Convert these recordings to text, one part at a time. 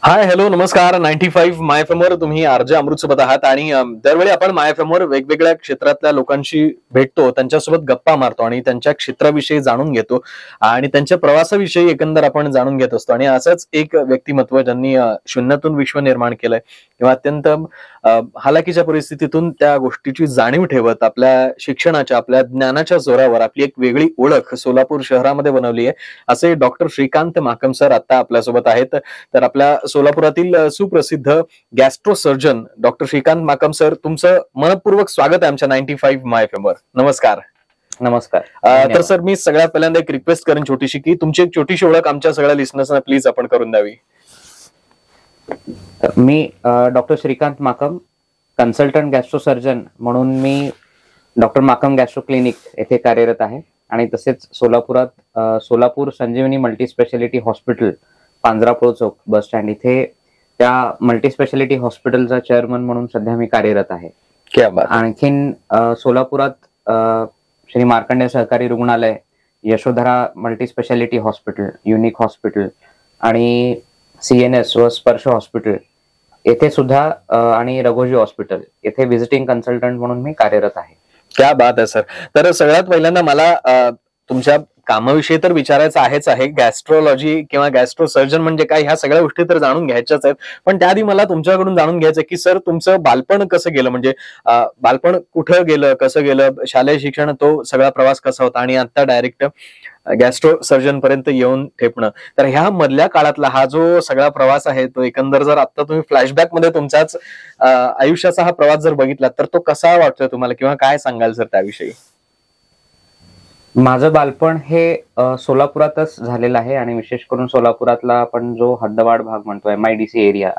Hi hello नमस्कार 95 माय F वर तुम्ही आरजे अमृतसोबत आहात आणि दरवेळी आपण माय एफ वर वेगवेगळ्या क्षेत्रातल्या लोकांशी भेटतो, त्यांच्यासोबत गप्पा मारतो आणि त्यांच्या क्षेत्राविषयी जाणून घेतो आणि त्यांच्या प्रवासाविषयी एकंदर आपण जाणून घेत असतो. आणि असंच एक व्यक्तिमत्व ज्यांनी शून्यातून विश्व निर्माण केलंय किंवा अत्यंत हालाकीच्या परिस्थितीतून त्या गोष्टीची जाणीव ठेवत आपल्या शिक्षणाच्या आपल्या ज्ञानाच्या जोरावर आपली एक वेगळी ओळख सोलापूर शहरामध्ये बनवली आहे, असे डॉक्टर श्रीकांत माकम सर आता आपल्यासोबत आहेत. तर आपल्या सोलापुरातील सुप्रसिद्ध gastro surgeon doctor Shrikant Makam sir, तुमचं मनपूर्वक स्वागत आहे आमच्या 95 माय एफ वर. नमस्कार. नमस्कार. तर सर, मी सगळ्यात पहिल्यांदा एक रिक्वेस्ट करेन छोटीशी, की तुमची एक छोटीशी ओळख आमच्या सगळ्या लिस्नर्सना प्लीज आपण करून द्यावी. मी doctor Shrikant Makam, consultant gastro surgeon म्हणून मी डॉक्टर माकम गॅस्ट्रो क्लिनिक येथे कार्यरत आहे आणि तसेच सोलापुरात Solapur Sanjeevani multi speciality hospital, Panjarapol चौक बस स्टँड इथे त्या मल्टी स्पेशालिटी हॉस्पिटलचा चेअरमन म्हणून सध्या मी कार्यरत आहे. क्या बात. आणखीन सोलापुरात श्री मार्कंडेय सहकारी रुग्णालय, Yashodhara multi speciality hospital, unique hospital आणि CNS व स्पर्श हॉस्पिटल येथे सुद्धा आणि रघोजी हॉस्पिटल येथे व्हिजिटिंग कन्सल्टंट म्हणून मी कार्यरत आहे. क्या बात आहे सर. तर सगळ्यात पहिल्यांदा मला तुमच्या कामाविषयी तर विचारायचं आहेच आहे. गॅस्ट्रोलॉजी किंवा गॅस्ट्रो सर्जन म्हणजे काय, ह्या सगळ्या गोष्टी तर जाणून घ्यायच्याच आहेत. पण त्याआधी मला तुमच्याकडून जाणून घ्यायचं की सर, तुमचं बालपण कसं गेलं, म्हणजे बालपण कुठं गेलं, कसं गेलं, शालेय शिक्षण तो सगळा प्रवास कसा होता आणि आता डायरेक्ट गॅस्ट्रो सर्जन पर्यंत येऊन ठेपणं. तर ह्या मधल्या काळातला हा जो सगळा प्रवास आहे तो एकंदर जर आता तुम्ही फ्लॅशबॅक मध्ये तुमच्याच आयुष्याचा हा प्रवास जर बघितला तर तो कसा वाटतोय तुम्हाला, किंवा काय सांगाल सर त्याविषयी? माझं बालपण हे सोलापुरातच झालेलं आहे आणि विशेष करून सोलापुरातला आपण जो हद्दवाड भाग म्हणतोय, MIDC एरिया,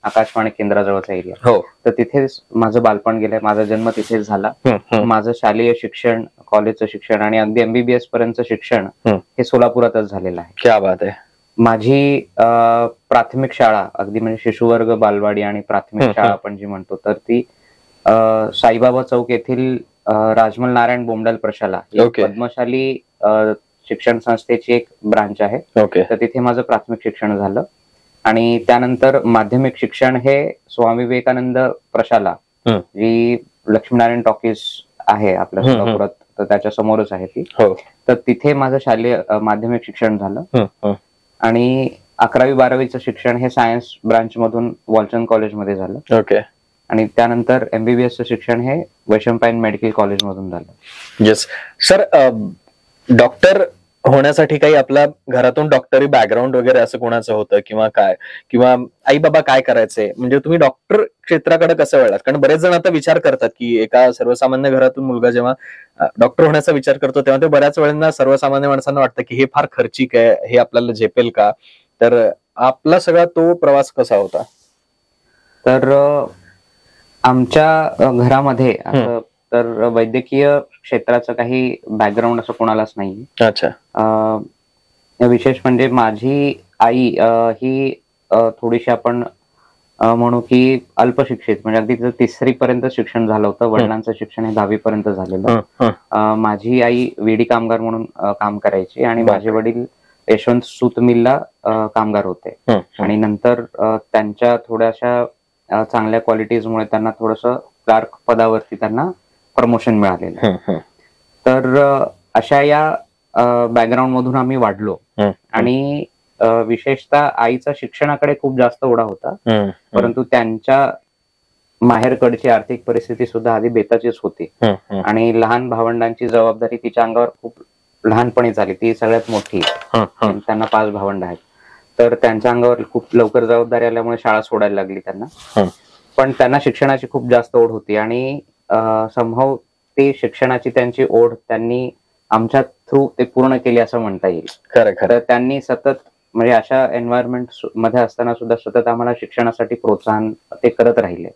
आकाशवाणी केंद्राजवळचा एरिया, हो, तर तिथेच माझं बालपण गेलंय. माझा जन्म तिथेच झाला. माझं शालेय शिक्षण, कॉलेजचं शिक्षण आणि अगदी MBBS पर्यंतचं शिक्षण हे सोलापुरातच झालेलं आहे. क्या बात आहे. माझी प्राथमिक शाळा, अगदी म्हणजे शिशुवर्ग, बालवाडी आणि प्राथमिक शाळा आपण जी म्हणतो, तर ती साईबाबा चौक येथील राजमल नारायण बोमडल प्रशाला, पद्मशाली शिक्षण संस्थेची एक ब्रांच आहे. तर तिथे माझं प्राथमिक शिक्षण झालं आणि त्यानंतर माध्यमिक शिक्षण हे स्वामी विवेकानंद प्रशाला, जी लक्ष्मीनारायण टॉकीज आहे आपल्या सोलापुरात, तर त्याच्या समोरच आहे ती. तर तिथे माझं शालेय माध्यमिक शिक्षण झालं आणि 11वी-12वीचं शिक्षण हे सायन्स ब्रांच मधून वॉलचंद कॉलेजमध्ये झालं आणि त्यानंतर MBBSचं शिक्षण हे वैशंपायन मेडिकल कॉलेज मधून झालं. येस सर, डॉक्टर होण्यासाठी काही आपल्या घरातून डॉक्टरी बॅकग्राऊंड वगैरे असं कोणाचं होतं किंवा काय, किंवा आई बाबा काय करायचे, म्हणजे तुम्ही डॉक्टर क्षेत्राकडे कसं वळलात? कारण बरेच जण आता विचार करतात की एका सर्वसामान्य घरातून मुलगा जेव्हा डॉक्टर होण्याचा विचार करतो तेव्हा ते बऱ्याच वेळेला सर्वसामान्य माणसांना वाटतं की हे फार खर्चिक आहे, हे आपल्याला झेपेल का? तर आपला सगळा तो प्रवास कसा होता? तर आमच्या घरामध्ये असं तर वैद्यकीय क्षेत्राचं काही बॅकग्राऊंड असं कोणालाच नाही. अच्छा. विशेष म्हणजे माझी आई ही थोडीशी आपण म्हणू की अल्पशिक्षित, म्हणजे अगदी तिचं 3री पर्यंत शिक्षण झालं होतं. वडिलांचं शिक्षण हे 10वी पर्यंत झालेलं. माझी आई विडी कामगार म्हणून काम करायची आणि माझे वडील यशवंत सूत मिलला कामगार होते आणि नंतर त्यांच्या थोड्याशा चांगल्या क्वालिटीजमुळे त्यांना थोडंसं क्लार्क पदावरती त्यांना प्रमोशन मिळालेलं. तर अशा या बॅकग्राऊंड मधून आम्ही वाढलो आणि विशेषतः आईचा शिक्षणाकडे खूप जास्त ओढा होता, परंतु त्यांच्या माहेरकडची आर्थिक परिस्थिती सुद्धा आधी बेताचीच होती आणि लहान भावंडांची जबाबदारी तिच्या अंगावर खूप लहानपणी झाली. ती सगळ्यात मोठी, त्यांना 5 भावंड आहेत. तर त्यांच्या अंगावर खूप लवकर जबाबदारी आल्यामुळे शाळा सोडायला लागली त्यांना. पण त्यांना शिक्षणाची खूप जास्त ओढ होती आणि संभव ते शिक्षणाची त्यांची ओढ त्यांनी आमच्या थ्रू ते पूर्ण केली असं म्हणता येईल. तर त्यांनी सतत, म्हणजे अशा एन्व्हायरमेंट मध्ये असताना सुद्धा सतत आम्हाला शिक्षणासाठी प्रोत्साहन ते करत राहिले.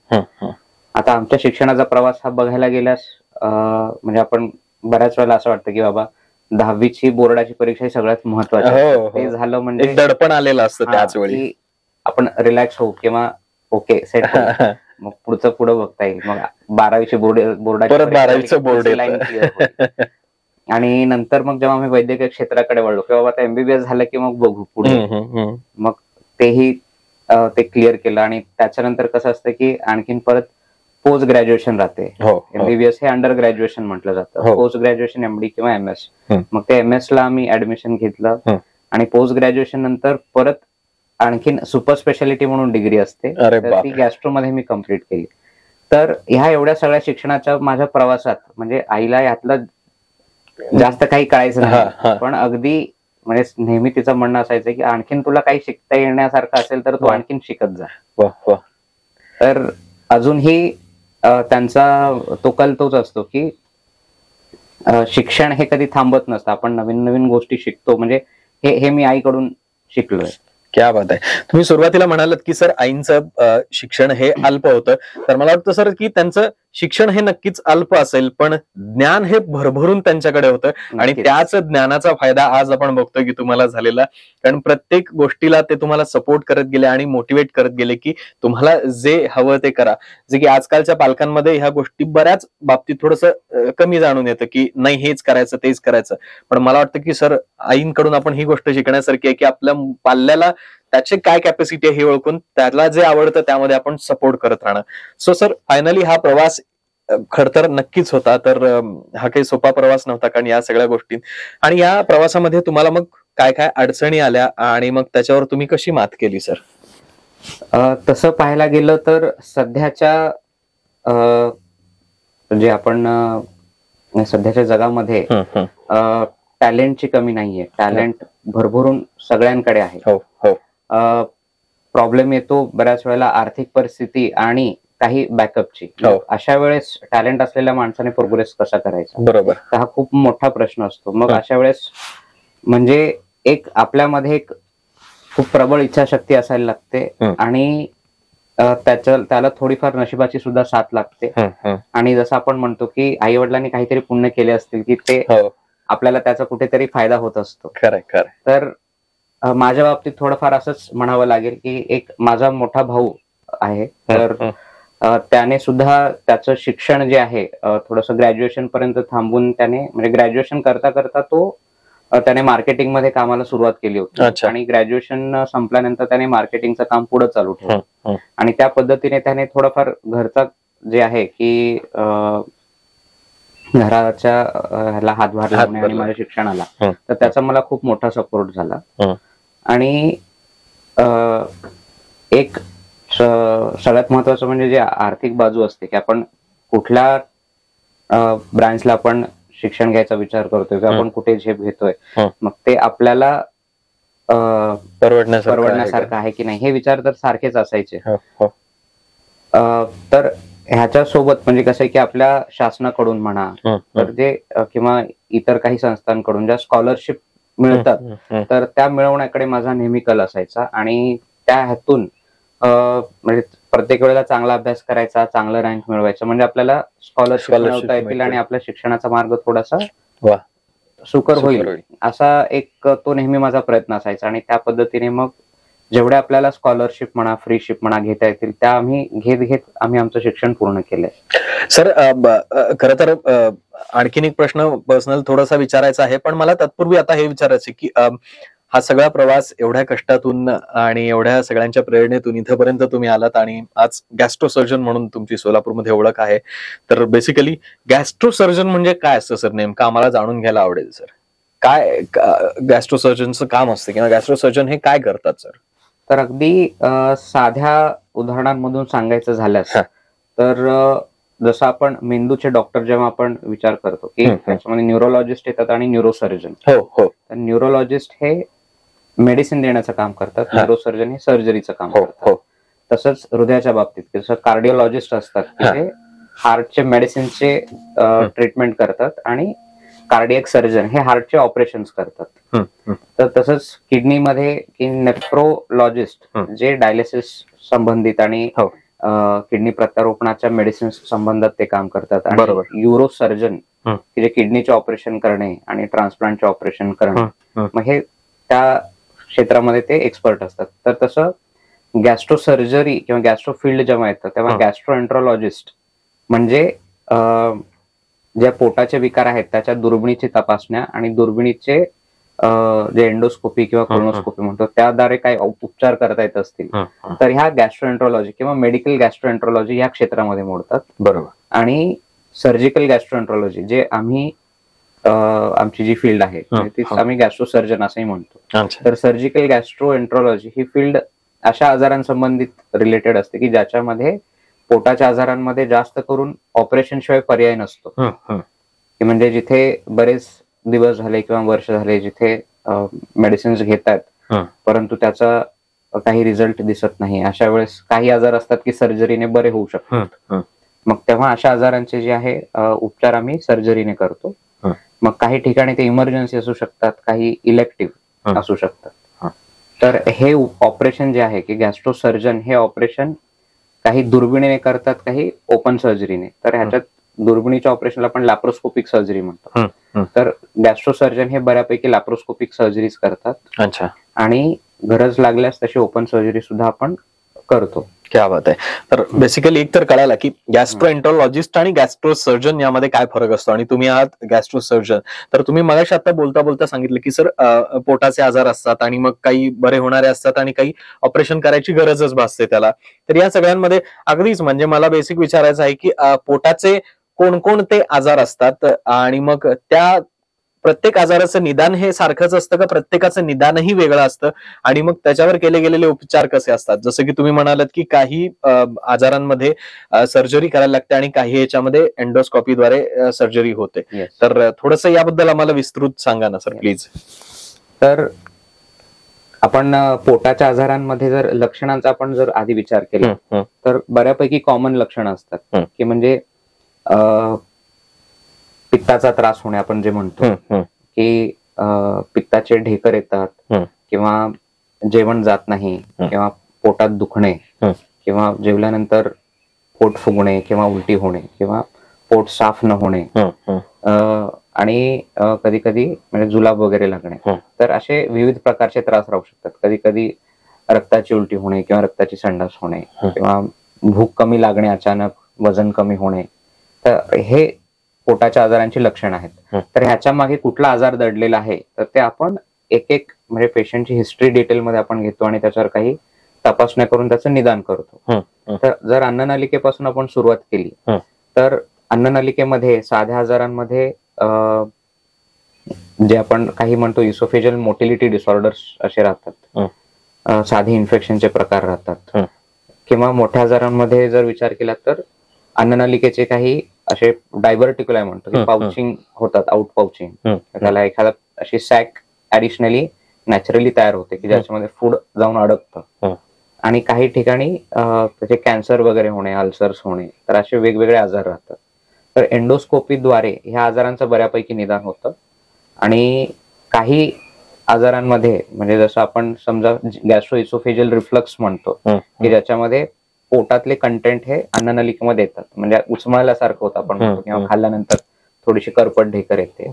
आता आमच्या शिक्षणाचा प्रवास हा बघायला गेल्यास म्हणजे आपण बऱ्याच वेळेला असं वाटतं की बाबा 10वीची बोर्डाची परीक्षा ही सगळ्यात महत्वाची, ते झालं म्हणजे दडपण आलेलं असतं त्याच वेळी, आपण रिलॅक्स होऊ किंवा ओके सेट मग पुढं बघता येईल. मग 12वीची बोर्डाची बोर्ड आणि नंतर मग जेव्हा आम्ही वैद्यकीय क्षेत्राकडे वळलो किंवा आता MBBS झालं की मग बघू पुढे. मग तेही ते क्लिअर केलं. आणि त्याच्यानंतर कसं असतं की आणखीन परत पोस्ट ग्रॅज्युएशन राहते. एमबीबीएस हे अंडर ग्रॅज्युएशन म्हटलं जातं. पोस्ट ग्रॅज्युएशन एमडी किंवा एमएस. मग ते एमएस ला आम्ही ऍडमिशन घेतलं आणि पोस्ट ग्रॅज्युएशन नंतर परत आणखीन सुपर स्पेशालिटी म्हणून डिग्री असते, तर ती गॅस्ट्रोमध्ये मी कम्प्लीट केली. तर ह्या एवढ्या सगळ्या शिक्षणाच्या माझ्या प्रवासात म्हणजे आईला यातलं जास्त काही कळायचं नाही, पण अगदी म्हणजे नेहमी तिचं म्हणणं असायचं की आणखीन तुला काही शिकता येण्यासारखं असेल तर तू आणखीन शिकत जा. तर अजूनही त्यांचा तो कल तोच असतो की शिक्षण हे कधी थांबत नसतं, आपण नवीन नवीन गोष्टी शिकतो. म्हणजे हे मी आईकडून शिकलोय. क्या बात आहे. तुम्ही सुरुवातीला म्हणालात की सर आईंचं शिक्षण हे अल्प होतं, तर मला वाटतं सर की त्यांचं शिक्षण हे नक्कीच अल्प असेल, पण ज्ञान हे भरभरून त्यांच्याकडे होतं आणि त्याच ज्ञानाचा फायदा आज आपण बघतोय की तुम्हाला झालेला. कारण प्रत्येक गोष्टीला ते तुम्हाला सपोर्ट करत गेले आणि मोटिवेट करत गेले की तुम्हाला जे हवं ते करा. जे की आजकालच्या पालकांमध्ये ह्या गोष्टी बऱ्याच बाबतीत थोडस कमी जाणून येतं की नाही हेच करायचं तेच करायचं. पण मला वाटतं की सर आईंकडून आपण ही गोष्ट शिकण्यासारखी आहे की आपल्या पाल्याला त्याचे काय कॅपॅसिटी आहे हे ओळखून त्याला जे आवडतं त्यामध्ये आपण सपोर्ट करत राहणं. सो सर फायनली हा प्रवास खरतर नक्कीच होता, तर हा काही सोपा प्रवास नव्हता, कारण या सगळ्या गोष्टी आणि या प्रवासामध्ये तुम्हाला मग काय काय अडचणी आल्या आणि मग त्याच्यावर तुम्ही कशी मात केली सर? तसं पाहायला गेलं तर सध्याच्या म्हणजे आपण सध्याच्या जगामध्ये टॅलेंटची कमी नाहीये. टॅलेंट भरभरून सगळ्यांकडे आहे. प्रॉब्लेम येतो बऱ्याच वेळेला आर्थिक परिस्थिती आणि काही बॅकअपची. अशा वेळेस टॅलेंट असलेल्या माणसाने प्रोग्रेस कसा करायचा, बरोबर, तर हा खूप मोठा प्रश्न असतो. मग अशा वेळेस म्हणजे एक आपल्यामध्ये एक खूप प्रबळ इच्छाशक्ती असायला लागते आणि त्याला थोडीफार नशिबाची सुद्धा साथ लागते. आणि जसं आपण म्हणतो की आई वडिलांनी काहीतरी पुण्य केले असतील की ते आपल्याला त्याचा कुठेतरी फायदा होत असतो. तर माझ्या बाबतीत थोडंफार असंच म्हणावं लागेल की एक माझा मोठा भाऊ आहे, तर त्याने सुद्धा त्याचं शिक्षण जे आहे थोडंसं ग्रॅज्युएशन पर्यंत थांबून त्याने म्हणजे ग्रॅज्युएशन करता करता त्याने मार्केटिंग मध्ये कामाला सुरुवात केली होती आणि ग्रॅज्युएशन संपल्यानंतर त्याने मार्केटिंगचं काम पुढे चालू ठेवलं आणि त्या पद्धतीने त्याने थोडंफार घरचा जे आहे की घराच्या ह्याला हातभार लावणे आणि माझ्या शिक्षणाला, तर त्याचा मला खूप मोठा सपोर्ट झाला. आणि एक सगळ्यात महत्वाचं म्हणजे जे आर्थिक बाजू असते की आपण कुठल्या ब्रँचला आपण शिक्षण घ्यायचा विचार करतोय किंवा आपण कुठे झेप घेतोय, मग ते आपल्याला परवडण्यासारखं आहे की नाही हे विचार तर सारखेच असायचे. तर ह्याच्या सोबत म्हणजे कसं आहे की आपल्या शासनाकडून म्हणा तर जे किंवा इतर काही संस्थांकडून ज्या स्कॉलरशिप मिळतात, तर त्या मिळवण्याकडे माझा नेहमी कल असायचा आणि त्या ह्यातून म्हणजे प्रत्येक वेळेला चांगला अभ्यास करायचा, चांगलं रँक मिळवायचं म्हणजे आपल्याला स्कॉलरशिप मिळवता येतील आणि आपल्या शिक्षणाचा मार्ग थोडासा सुकर होईल असा एक तो नेहमी माझा प्रयत्न असायचा. आणि त्या पद्धतीने मग जेवढ्या आपल्याला स्कॉलरशिप म्हणा फ्रीशिप म्हणा घेता येतील त्या आम्ही घेत आम्ही आमचं शिक्षण पूर्ण केलंय. सर खरं तर आणखीन एक प्रश्न पर्सनल थोडासा विचारायचा आहे, पण मला तत्पूर्वी आता हे विचारायचं की हा सगळा प्रवास एवढ्या कष्टातून आणि एवढ्या सगळ्यांच्या प्रेरणेतून इथपर्यंत तुम्ही आलात आणि आज गॅस्ट्रो सर्जन म्हणून तुमची सोलापूरमध्ये ओळख आहे. तर बेसिकली गॅस्ट्रो सर्जन म्हणजे काय असतं सर नेमकं, आम्हाला जाणून घ्यायला आवडेल सर. काय गॅस्ट्रो सर्जनचं काम असतं किंवा गॅस्ट्रो सर्जन हे काय करतात सर? तर अगदी साध्या उदाहरणांमधून सांगायचं झाल्यास तर जसं आपण मेंदूचे डॉक्टर जेव्हा आपण विचार करतो की त्याच्यामध्ये न्यूरोलॉजिस्ट येतात आणि न्यूरोसर्जन. तर न्यूरोलॉजिस्ट हे मेडिसिन देण्याचं काम करतात, न्यूरोसर्जन हे सर्जरीचं काम करतात. तसंच हृदयाच्या बाबतीत जसं कार्डिओलॉजिस्ट असतात की ते हार्टचे मेडिसिनचे ट्रीटमेंट करतात आणि कार्डियक सर्जन हे हार्टचे ऑपरेशन करतात. तर तसंच किडनीमध्ये की नेफ्रोलॉजिस्ट जे डायलिसिस संबंधित आणि किडनी प्रत्यारोपणाच्या मेडिसिन संबंधात ते काम करतात. आणि युरो सर्जन की जे किडनीचे ऑपरेशन करणे आणि ट्रान्सप्लांटचे ऑपरेशन करणे, मग हे त्या क्षेत्रामध्ये ते एक्सपर्ट असतात. तर तसं गॅस्ट्रो सर्जरी किंवा गॅस्ट्रो फील्ड जेव्हा येतं तेव्हा गॅस्ट्रोएंट्रोलॉजिस्ट म्हणजे ज्या पोटाचे विकार आहेत त्याच्या दुर्बिणीची तपासण्या आणि दुर्बिणीचे जे एंडोस्कोपी किंवा कोलोनोस्कोपी म्हणतो त्याद्वारे काही उपचार करता येत असतील तर ह्या गॅस्ट्रोएंट्रोलॉजी किंवा मेडिकल गॅस्ट्रोएंट्रोलॉजी या क्षेत्रामध्ये मोडतात. बरोबर. आणि सर्जिकल गॅस्ट्रोएंट्रोलॉजी जे आम्ही आमची जी फील्ड आहे तीच आम्ही गॅस्ट्रो सर्जन असंही म्हणतो. तर सर्जिकल गॅस्ट्रोएंट्रोलॉजी ही फील्ड अशा आजारांसंबंधित रिलेटेड असते की ज्याच्यामध्ये पोटाच्या आजारांमध्ये जास्त करून ऑपरेशन शिवाय पर्याय नसतो. की म्हणजे जिथे बरेच दिवस झाले किंवा वर्ष झाले जिथे मेडिसिन्स घेतात परंतु त्याचा काही रिझल्ट दिसत नाही, अशा वेळेस काही आजार असतात की सर्जरीने बरे होऊ शकतात. मग तेव्हा अशा आजारांचे जे आहे उपचार आम्ही सर्जरीने करतो. मग काही ठिकाणी ते इमर्जन्सी असू शकतात, काही इलेक्टिव्ह असू शकतात. तर हे ऑपरेशन जे आहे की गॅस्ट्रो सर्जन हे ऑपरेशन काही दुर्बिणीने करतात, काही ओपन सर्जरीने. तर ह्याच्यात दुर्बिणीच्या ऑपरेशनला आपण लॅप्रोस्कोपिक सर्जरी म्हणतो. तर गॅस्ट्रो सर्जन हे बऱ्यापैकी लॅप्रोस्कोपिक सर्जरीज करतात. अच्छा. आणि गरज लागल्यास तशी ओपन सर्जरी सुद्धा आपण करतो. क्या बात आहे. तर बेसिकली एक तर कळायला की गॅस्ट्रोएंट्रोलॉजिस्ट आणि गॅस्ट्रो सर्जन यामध्ये काय फरक असतो आणि तुम्ही आहात गॅस्ट्रो सर्जन. तर तुम्ही मगाशी आता बोलता बोलता सांगितलं की सर पोटाचे आजार असतात आणि मग काही बरे होणारे असतात आणि काही ऑपरेशन करायची गरजच भासते त्याला. तर या सगळ्यांमध्ये अगदीच म्हणजे मला बेसिक विचारायचं आहे की पोटाचे कोणकोणते आजार असतात आणि मग त्या प्रत्येक आजाराचं निदान हे सारखंच असतं का प्रत्येकाचं निदानही वेगळं असतं आणि मग त्याच्यावर केले गेलेले उपचार कसे असतात? जसं की तुम्ही म्हणालात की काही आजारांमध्ये सर्जरी करायला लागते आणि काही याच्यामध्ये एंडोस्कॉपीद्वारे सर्जरी होते. तर थोडंसं याबद्दल आम्हाला विस्तृत सांगा ना सर प्लीज. तर आपण पोटाच्या आजारांमध्ये जर लक्षणांचा आपण जर आधी विचार केला तर बऱ्यापैकी कॉमन लक्षणं असतात की म्हणजे पित्ताचा त्रास होणे आपण जे म्हणतो की पित्ताचे ढेकर येतात किंवा जेवण जात नाही किंवा पोटात दुखणे किंवा जेवल्यानंतर पोट फुगणे किंवा उलटी होणे किंवा पोट साफ न होणे आणि कधी कधी म्हणजे जुलाब वगैरे लागणे. तर असे विविध प्रकारचे त्रास राहू शकतात. कधी कधी रक्ताची उलटी होणे किंवा रक्ताची संडास होणे किंवा भूक कमी लागणे, अचानक वजन कमी होणे. तर हे पोटाच्या आजारांची लक्षणं आहेत. तर ह्याच्या मागे कुठला आजार दडलेला आहे तर ते आपण एक एक म्हणजे पेशंटची हिस्ट्री डिटेलमध्ये आपण घेतो आणि त्याच्यावर काही तपासण्या करून त्याचं निदान करतो. तर जर अन्ननलिकेपासून आपण सुरुवात केली तर अन्ननलिकेमध्ये साध्या आजारांमध्ये जे आपण काही म्हणतो इसोफेजल मोटिलिटी डिसऑर्डर्स असे राहतात, साधे इन्फेक्शनचे प्रकार राहतात. किंवा मोठ्या आजारांमध्ये जर विचार केला तर अन्ननलिकेचे काही असे डायव्हर्टिक्युलाय म्हणतो की पाउचिंग होतात, आउट पाउचिंग. त्याला एखादा अशी सॅक ऍडिशनली नॅचरली तयार होते की ज्याच्यामध्ये फूड जाऊन अडकतं. आणि काही ठिकाणी त्याचे कॅन्सर वगैरे होणे, अल्सर्स होणे. तर असे वेगवेगळे आजार राहतात. तर एंडोस्कोपीद्वारे ह्या आजारांचं बऱ्यापैकी निदान होतं. आणि काही आजारांमध्ये म्हणजे जसं आपण समजा गॅस्ट्रो इसोफेजियल रिफ्लक्स म्हणतो की ज्याच्यामध्ये पोटातले कंटेंट हे अन्ननलिकेमध्ये येतात, म्हणजे उचमळल्यासारखं होतं आपण म्हणतो किंवा खाल्ल्यानंतर थोडीशी करपट ढेकर येते.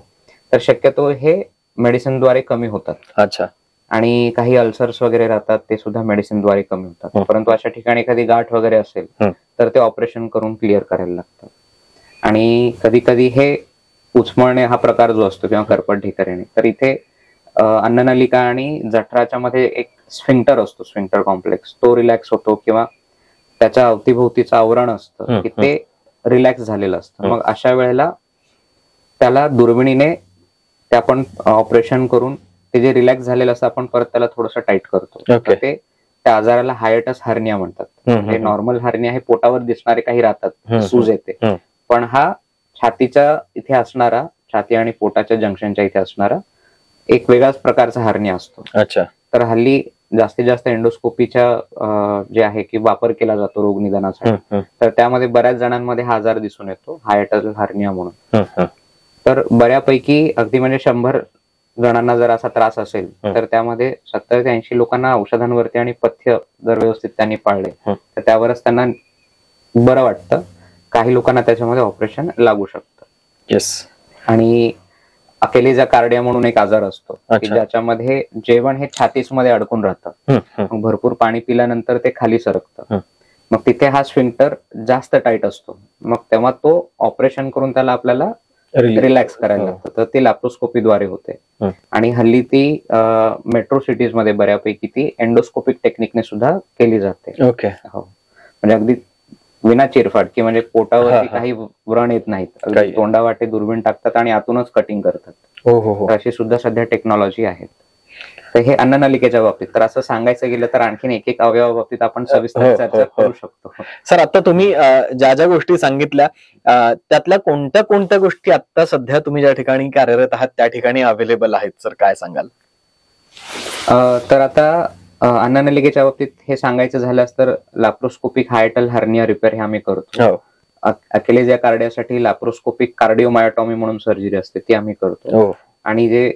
तर शक्यतो हे मेडिसिनद्वारे कमी होतात. अच्छा. आणि काही अल्सर्स वगैरे राहतात ते सुद्धा मेडिसिनद्वारे कमी होतात. परंतु अशा ठिकाणी एखादी गाठ वगैरे असेल तर ते ऑपरेशन करून क्लिअर करायला लागतं. आणि कधी कधी हे उचमळणे हा प्रकार जो असतो किंवा करपट ढेकर येणे, तर इथे अन्ननलिका आणि जठराच्या मध्ये एक स्फिंक्टर असतो, स्फिंक्टर कॉम्प्लेक्स, तो रिलॅक्स होतो किंवा त्याच्या अवतीभोवतीचं आवरण असतं की ते रिलॅक्स झालेलं असतं. मग अशा वेळेला त्याला दुर्बिणीने ते आपण ऑपरेशन करून ते जे रिलॅक्स झालेलं असतं आपण परत त्याला थोडंसं टाईट करतो. ते त्या आजाराला हायटस हार्निया म्हणतात. म्हणजे नॉर्मल हार्निया हे पोटावर दिसणारे काही राहतात, सूज येते, पण हा छातीच्या इथे असणारा, छाती आणि पोटाच्या जंक्शनच्या इथे असणारा एक वेगळाच प्रकारचा हार्निया असतो. अच्छा. तर हल्ली जास्तीत जास्त एंडोस्कोपीच्या जे आहे की वापर केला जातो रोग निदानासाठी. तर त्यामध्ये बऱ्याच जणांमध्ये हा आजार दिसून येतो, हायटस हार्निया म्हणून. तर बऱ्यापैकी अगदी म्हणजे 100 जणांना जर असा त्रास असेल तर त्यामध्ये 70 ते 80 लोकांना औषधांवरती आणि पथ्य जर व्यवस्थित त्यांनी पाळले तर त्यावरच त्यांना बरं वाटतं. काही लोकांना त्याच्यामध्ये ऑपरेशन लागू शकतं. येस. आणि अकेलेजा कार्डिया म्हणून एक आजार असतो की ज्याच्यामध्ये जेवण हे छातीमध्ये अडकून राहतं. भरपूर पाणी पिल्यानंतर ते खाली सरकतं. मग तिथे हा स्फिंक्टर जास्त टाईट असतो. मग तेव्हा तो ऑपरेशन करून त्याला आपल्याला रिलॅक्स करायला लागतं, तर ते लॅप्रोस्कोपीद्वारे होते. आणि हल्ली ती मेट्रो सिटीज मध्ये बऱ्यापैकी ती एंडोस्कोपिक टेक्निकने सुद्धा केली जाते. ओके. हो, म्हणजे अगदी विना चिरफाड, की म्हणजे पोटावरती काही व्रण येत नाहीत, अगदी तोंडावाटे दुर्बीण टाकतात आणि आतूनच कटिंग करतात. तर अशी सुद्धा सध्या टेक्नॉलॉजी आहे. तर हे अन्ननलिकेच्या बाबतीत. तर असं सांगायचं गेलं तर आणखीन एक एक अवयवाबाबतीत आपण सविस्तर चर्चा करू शकतो. सर, आता तुम्ही ज्या ज्या गोष्टी सांगितल्या त्यातल्या कोणत्या कोणत्या गोष्टी आता सध्या तुम्ही ज्या ठिकाणी कार्यरत आहात त्या ठिकाणी अवेलेबल आहेत, सर, काय सांगाल? तर आता अन्ननलिकेच्या बाबतीत हे सांगायचं झाल्यास तर लॅप्रोस्कोपिक हायटल हर्निया रिपेअर हे आम्ही करतो. अकिलेज या कार्डियासाठी लॅप्रोस्कोपिक कार्डिओमायोटॉमी म्हणून सर्जरी असते, ती आम्ही करतो. आणि जे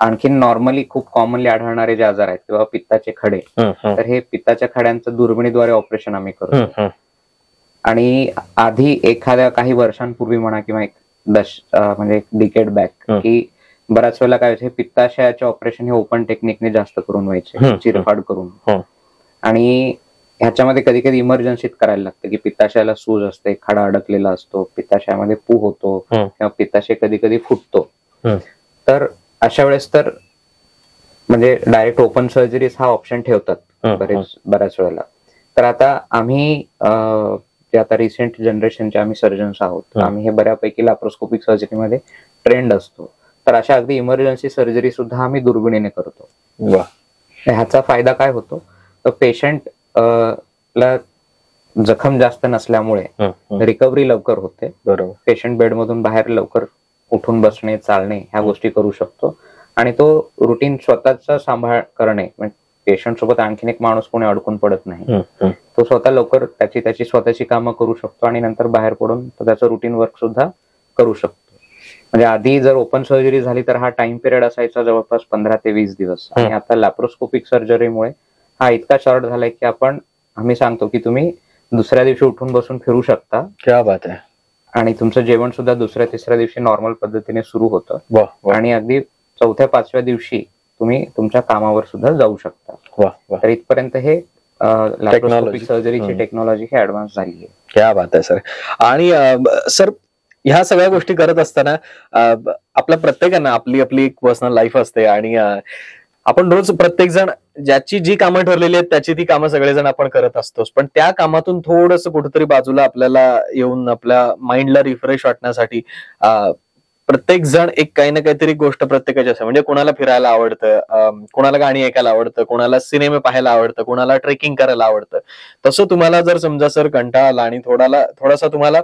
आणखीन नॉर्मली खूप कॉमनली आढळणारे जे आजार आहेत किंवा पित्ताचे खडे, तर हे पित्ताच्या खड्यांचं दुर्बिणीद्वारे ऑपरेशन आम्ही करतो. आणि आधी एखाद्या काही वर्षांपूर्वी म्हणा किंवा एक म्हणजे एक डिकेड बॅक, की बऱ्याच वेळेला काय व्हायचे, पित्ताशयाचे ऑपरेशन हे ओपन टेक्निकने जास्त करून व्हायचे, चिरफाड करून. आणि ह्याच्यामध्ये कधी कधी इमर्जन्सीत करायला लागतं, की पित्ताशयाला सूज असते, खडा अडकलेला असतो, पित्ताशयामध्ये पू होतो किंवा पित्ताशय कधी कधी फुटतो. तर अशा वेळेस तर म्हणजे डायरेक्ट ओपन सर्जरीज हा ऑप्शन ठेवतात बऱ्याच वेळेला. तर आता आम्ही जे आता रिसेंट जनरेशनचे आम्ही सर्जन्स आहोत, आम्ही हे बऱ्यापैकी लॅप्रोस्कोपिक सर्जरीमध्ये ट्रेंड असतो. तर अशा अगदी इमर्जन्सी सर्जरी सुद्धा आम्ही दुर्बिणीने करतो. ह्याचा फायदा काय होतो, तर पेशंट ला जखम जास्त नसल्यामुळे रिकव्हरी लवकर होते. पेशंट बेडमधून बाहेर लवकर उठून बसणे, चालणे ह्या गोष्टी करू शकतो. आणि तो रुटीन स्वतःचा सांभाळ करणे, म्हणजे पेशंट सोबत आणखीन एक माणूस कोणी अडकून पडत नाही, तो स्वतः लवकर त्याची स्वतःची कामं करू शकतो आणि नंतर बाहेर पडून त्याचं रुटीन वर्क सुद्धा करू शकतो. म्हणजे आधी जर ओपन सर्जरी झाली तर हा टाइम पिरियड असायचा जवळपास 15 ते 20 दिवस, आणि आता लॅप्रोस्कोपिक सर्जरीमुळे हा इतका शॉर्ट झालाय की आम्ही सांगतो की तुम्ही दुसऱ्या दिवशी उठून बसून फिरू शकता. क्या बात आहे. आणि तुमचं जेवण सुद्धा दुसऱ्या तिसऱ्या दिवशी नॉर्मल पद्धतीने सुरू होतं. आणि अगदी 4थ्या-5व्या दिवशी तुम्ही तुमच्या कामावर सुद्धा जाऊ शकता. तर इथपर्यंत हे लॅप्रोस्कोपिक सर्जरीची टेक्नॉलॉजी ही ऍडव्हान्स झाली आहे. क्या बात आहे सर. आणि सर, ह्या सगळ्या गोष्टी करत असताना आपल्या प्रत्येकानं आपली आपली एक पर्सनल लाईफ असते, आणि आपण रोज प्रत्येक जण ज्याची जी कामं ठरलेली आहेत त्याची ती कामं सगळेजण आपण करत असतोच. पण त्या कामातून थोडंसं कुठेतरी बाजूला आपल्याला येऊन आपल्या माइंडला रिफ्रेश वाटण्यासाठी प्रत्येक जण एक काही ना काहीतरी गोष्ट प्रत्येकाची असते. म्हणजे कोणाला फिरायला आवडतं, कोणाला गाणी ऐकायला आवडतं, कोणाला सिनेमे पाहायला आवडतं, कोणाला ट्रेकिंग करायला आवडतं. तसं तुम्हाला जर समजा सर कंटाळा आला आणि थोडासा तुम्हाला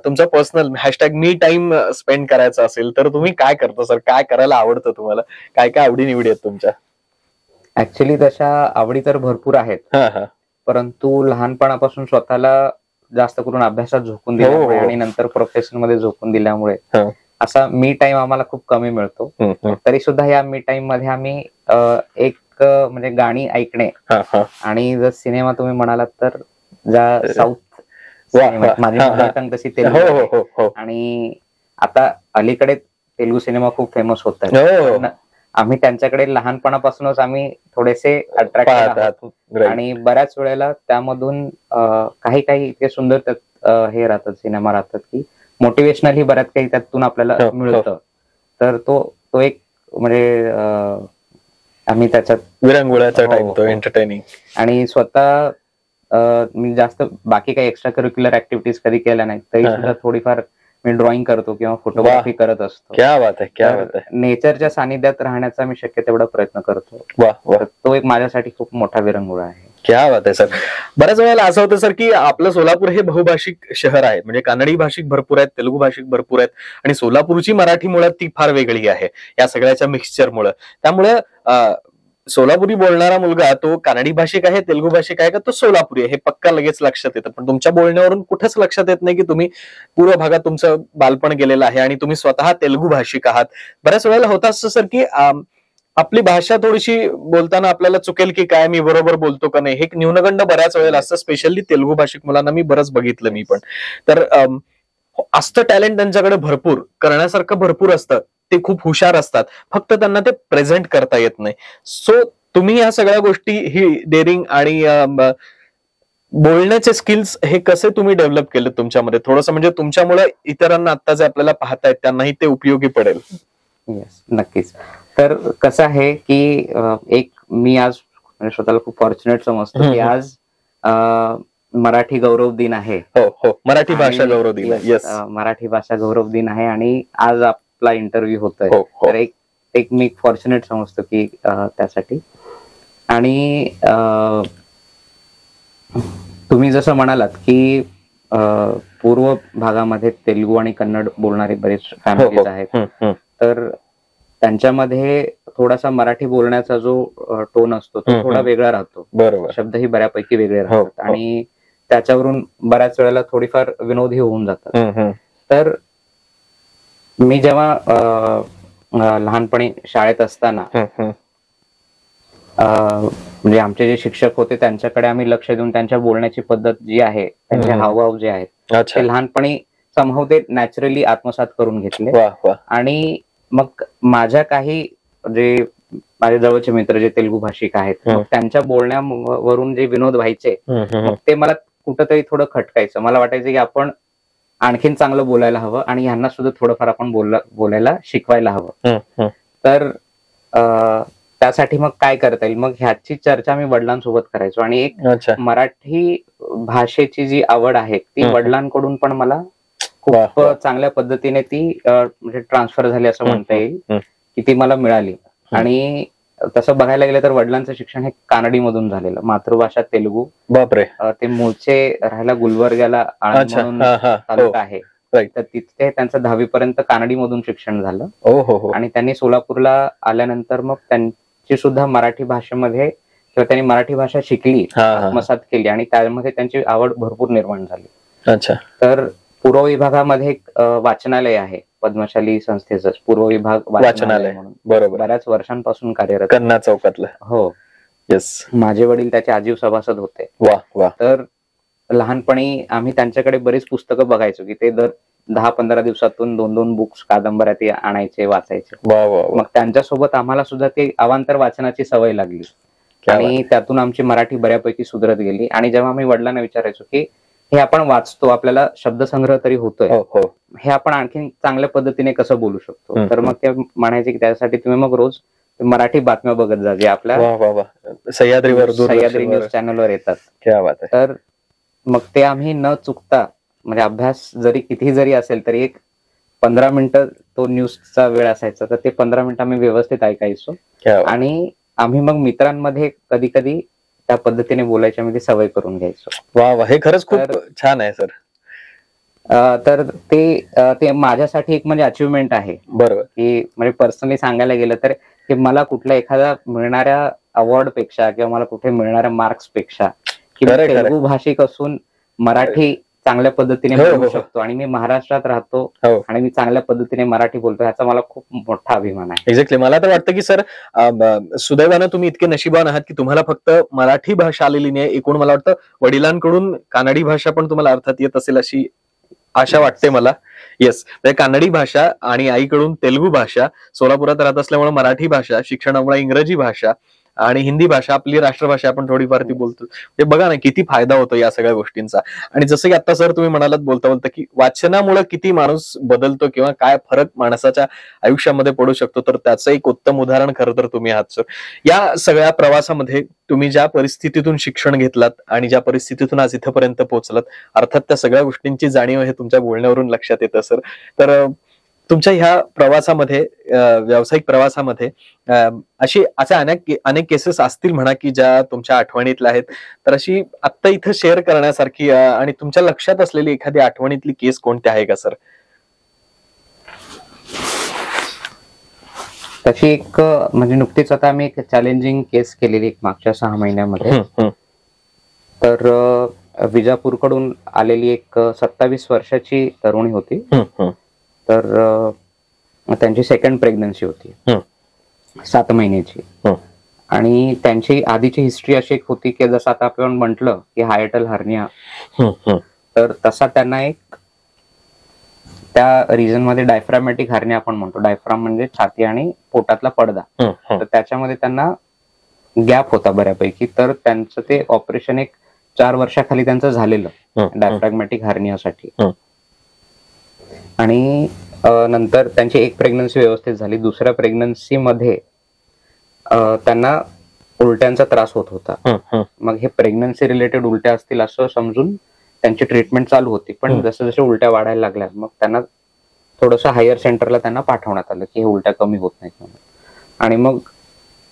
तुमचा पर्सनल #मी टाइम स्पेंड करायचा असेल तर तुम्ही काय करता सर? काय करायला आवडतं तुम्हाला? काय काय आवडी-निवडी आहेत तुमच्या? ऍक्च्युली तशा आवडी तर भरपूर आहेत, परंतु लहानपणापासून स्वतःला जास्त करून अभ्यासात झोकून दिल्यामुळे आणि नंतर प्रोफेशन मध्ये झोकून दिल्यामुळे असा मी टाइम आम्हाला खूप कमी मिळतो. तरी सुद्धा या मी टाइम मध्ये आम्ही एक म्हणजे गाणी ऐकणे, आणि जर सिनेमा तुम्ही म्हणालात तर साऊथ माझी मदर टंग तशी तेलुगू, आणि आता अलीकडे तेलुगू सिनेमा खूप फेमस होत आहेत. आम्ही त्यांच्याकडे लहानपणापासूनच आम्ही थोडेसे अट्रॅक्ट आहोत, आणि बऱ्याच वेळेला त्यामधून काही इतके सुंदर त्यात हे राहतात, सिनेमा राहतात की मोटिवेशनल ही बऱ्याच काही त्यातून आपल्याला मिळतं. तर तो एक म्हणजे आम्ही त्याच्यात विरंगुळ्याचा टाइम, तो एंटरटेनिंग. आणि स्वतः मी जास्त बाकी काही एक्स्ट्रा करिक्युलर ऍक्टिव्हिटीज कधी केल्या नाही, तरी सुद्धा थोडीफार मी ड्रॉइंग करतो किंवा फोटोग्राफी करत असतो. क्या बात आहे, क्या बात आहे. नेचरच्या सानिध्यात राहण्याचा मी शक्य तेवढा प्रयत्न करतो. तो एक माझ्यासाठी खूप मोठा विरंगुळा आहे. क्या बात आहे सर. बऱ्याच वेळेला असं होतं सर की आपलं सोलापूर हे बहुभाषिक शहर आहे, म्हणजे कानडी भाषिक भरपूर आहेत, तेलुगू भाषिक भरपूर आहेत, आणि सोलापूरची मराठी मुळात ती फार वेगळी आहे या सगळ्याच्या मिक्सचरमुळे. त्यामुळे सोलापुरी बोलणारा मुलगा तो कानडी भाषिक आहे, तेलुगू भाषिक आहे का तो सोलापुरी आहे हे पक्का लगेच लक्षात येतं. पण तुमच्या बोलण्यावरून कुठेच लक्षात येत नाही की तुम्ही पूर्व भागात तुमचं बालपण गेलेलं आहे आणि तुम्ही स्वतः तेलुगू भाषिक आहात. बऱ्याच वेळेला होतं असं सर की आपली भाषा थोडीशी बोलताना आपल्याला चुकेल की काय, मी बरोबर बोलतो का नाही, हे न्यूनगंड बऱ्याच वेळेला असतं, स्पेशली तेलुगू भाषिक मुलांना मी बरंच बघितलं मी पण. तर असतं टॅलेंट त्यांच्याकडे भरपूर, करण्यासारखं भरपूर असतं, ते खूप हुशार असतात, फक्त त्यांना ते प्रेझेंट करता येत नाही. सो तुम्ही या सगळ्या गोष्टी ही डेअरिंग आणि बोलण्याचे स्किल्स हे कसे तुम्ही डेव्हलप केले तुमच्यामध्ये, थोडंसं म्हणजे तुमच्यामुळे इतरांना आता जे आपल्याला पाहतायत त्यांनाही ते उपयोगी पडेल. येस, नक्कीच. तर कसं आहे की एक मी आज म्हणजे स्वतःला खूप फॉर्च्युनेट समजतो की आज मराठी गौरव दिन आहे. हो हो, मराठी भाषा आणि गौरव दिन आहे. येस, मराठी भाषा गौरव दिन आहे आणि आज आपला इंटरव्ह्यू होतोय. हो हो, तर एक मी फॉर्च्युनेट समजतो की त्यासाठी. आणि तुम्ही जसं म्हणालात की पूर्व भागामध्ये तेलुगू आणि कन्नड बोलणारी बरेच हो फॅमिलीज हो, आहेत. हम्म, हम्म, तर त्यांच्यामध्ये थोडासा मराठी बोलण्याचा जो टोन असतो तो थोडा वेगळा राहतो. बरोबर. शब्दही बऱ्यापैकी वेगळे हो, राहतात हो. आणि त्याच्यावरून बऱ्याच वेळेला थोडीफार विनोदही होऊन जातात. तर मी जेव्हा लहानपणी शाळेत असताना म्हणजे आमचे जे शिक्षक होते त्यांच्याकडे आम्ही लक्ष देऊन त्यांच्या बोलण्याची पद्धत जी आहे, त्यांचे हावभाव जे आहेत, ते लहानपणी समहाव ते नॅचरली आत्मसात करून घेतले. आणि मग माझ्या काही जे माझे जवळचे मित्र जे तेलुगू भाषिक आहेत, मग त्यांच्या बोलण्यावरून जे विनोद व्हायचे, मग ते मला कुठंतरी थोडं खटकायचं. मला वाटायचं की आपण आणखीन चांगलं बोलायला हवं आणि ह्यांना सुद्धा थोडंफार आपण बोलायला शिकवायला हवं. तर त्यासाठी मग काय करता येईल, मग ह्याची चर्चा मी वडिलांसोबत करायचो. आणि एक मराठी भाषेची जी आवड आहे ती वडिलांकडून पण मला खूप चांगल्या पद्धतीने ती म्हणजे ट्रान्सफर झाली असं म्हणता येईल, की ती मला मिळाली. आणि तसं बघायला गेलं तर वडिलांचं शिक्षण हे कानडी मधून झालेलं, मातृभाषा तेलुगू. बापरे. ते मूळचे राहायला गुलबर्ग्याला आळंद म्हणून तालुका आहे, तर तिथे त्यांचं 10वी पर्यंत कानडी मधून शिक्षण झालं. आणि त्यांनी सोलापूरला आल्यानंतर मग त्यांची सुद्धा मराठी भाषेमध्ये किंवा त्यांनी मराठी भाषा शिकली, आत्मसात केली आणि त्यामध्ये त्यांची आवड भरपूर निर्माण झाली. अच्छा. तर पूर्व विभागामध्ये एक वाचनालय आहे, पद्मशाली संस्थेचं पूर्व विभाग वाचनालय म्हणून, बरोबर, बऱ्याच वर्षांपासून कार्यरत, कन्ना चौकातलं. हो. येस, माझे वडील त्याचे आजीव सभासद होते. वा वा. तर लहानपणी आम्ही त्यांच्याकडे बरीच पुस्तकं बघायचो की ते दर 10-15 दिवसातून 2-2 बुक्स, कादंबऱ्या ते आणायचे, वाचायचे. मग त्यांच्यासोबत आम्हाला सुद्धा ते अवांतर वाचनाची सवय लागली आणि त्यातून आमची मराठी बऱ्यापैकी सुधरत गेली. आणि जेव्हा आम्ही वडिलांना विचारायचो की हे आपण वाचतो, आपल्याला शब्दसंग्रह तरी होतोय, हे आपण आणखी चांगल्या पद्धतीने कसं बोलू शकतो, तर मग ते म्हणायचे की त्यासाठी तुम्ही मग रोज मराठी बातम्या बघत जा, जे आपल्या सह्याद्री न्यूज चॅनलवर येतात. तर मग ते आम्ही न चुकता, म्हणजे अभ्यास जरी किती जरी असेल तरी एक 15 मिनिटं तो न्यूजचा वेळ असायचा, तर ते 15 मिनिटं आम्ही व्यवस्थित ऐकायचो. आणि आम्ही मग मित्रांमध्ये कधी कधी त्या पद्धतीने बोलायच्या मध्ये सवय करून घ्यायचो. वा वा, हे खरंच खूप छान आहे सर. तर ते माझ्यासाठी एक म्हणजे अचिव्हमेंट आहे. बरोबर. की म्हणजे पर्सनली सांगायला गेलं तर की मला कुठल्या एखाद्या मिळणाऱ्या अवॉर्ड पेक्षा किंवा मला कुठे मिळणाऱ्या मार्क्स पेक्षा की तेलुगू भाषिक असून मराठी चांगल्या पद्धतीने बोलू शकतो आणि मी महाराष्ट्रात राहतो आणि मी चांगल्या पद्धतीने मराठी बोलतो, ह्याचा मला खूप मोठा अभिमान आहे. एक्झॅक्टली. मला तर वाटतं की सर, सुदैवानं तुम्ही इतके नशिबान आहात की तुम्हाला फक्त मराठी भाषा आलेली नाही, एकूण मला वाटतं वडिलांकडून कानडी भाषा पण तुम्हाला अर्थात येत असेल अशी आशा वाटते मला. येस, कानडी भाषा आणि आईकडून तेलुगू भाषा, सोलापुरात राहत असल्यामुळे मराठी भाषा, शिक्षणामुळे इंग्रजी भाषा आणि हिंदी भाषा, आपली राष्ट्रभाषा आपण थोडीफार ती बोलतो. ते बघा ना किती फायदा होतो या सगळ्या गोष्टींचा. आणि जसं की आता सर तुम्ही म्हणालात बोलता बोलता की वाचनामुळे किती माणूस बदलतो किंवा काय फरक माणसाच्या आयुष्यामध्ये पडू शकतो, तर त्याचं एक उत्तम उदाहरण खरं तर तुम्ही आहात सर. या सगळ्या प्रवासामध्ये तुम्ही ज्या परिस्थितीतून शिक्षण घेतलात आणि ज्या परिस्थितीतून आज इथपर्यंत पोहोचलात, अर्थात त्या सगळ्या गोष्टींची जाणीव हे तुमच्या बोलण्यावरून लक्षात येतं सर. तर तुमच्या ह्या प्रवासामध्ये, व्यावसायिक प्रवासामध्ये असे अनेक केसेस असतील म्हणा की ज्या तुमच्या आठवणीतल्या आहेत, तर अशी आत्ता इथं शेअर करण्यासारखी आणि तुमच्या लक्षात असलेली एखादी आठवणीतली केस कोणती आहे का सर? तशी एक म्हणजे नुकतीच आता आम्ही एक चॅलेंजिंग केस केलेली एक मागच्या 6 महिन्यामध्ये. तर विजापूरकडून आलेली एक 27 वर्षाची तरुणी होती. तर त्यांची सेकंड प्रेग्नन्सी होती, 7 महिन्याची. आणि त्यांची आधीची हिस्ट्री अशी एक होती की जसं आता आपण म्हटलं की हायटल हर्निया, तर तसा त्यांना एक त्या रिजन मध्ये डायफ्रामॅटिक हर्निया आपण म्हणतो. डायफ्राम म्हणजे छाती आणि पोटातला पडदा, तर त्याच्यामध्ये त्यांना गॅप होता बऱ्यापैकी. तर त्यांचं ते ऑपरेशन एक 4 वर्षाखाली त्यांचं झालेलं हम्म. डायफ्रॅग्मॅटिक हार्नियासाठी. हम्म. आणि नंतर त्यांची एक प्रेग्नन्सी व्यवस्थित झाली. दुसऱ्या प्रेग्नन्सी मध्ये त्यांना उलट्यांचा त्रास होत होता. हम्म. मग हे प्रेग्नन्सी रिलेटेड उलट्या असतील असं समजून त्यांची ट्रीटमेंट चालू होती. पण हम्म. जसं जसं उलट्या वाढायला लागल्या मग त्यांना थोडंसं हायर सेंटरला त्यांना पाठवण्यात आलं की हे उलट्या कमी होत नाहीत म्हणून. आणि मग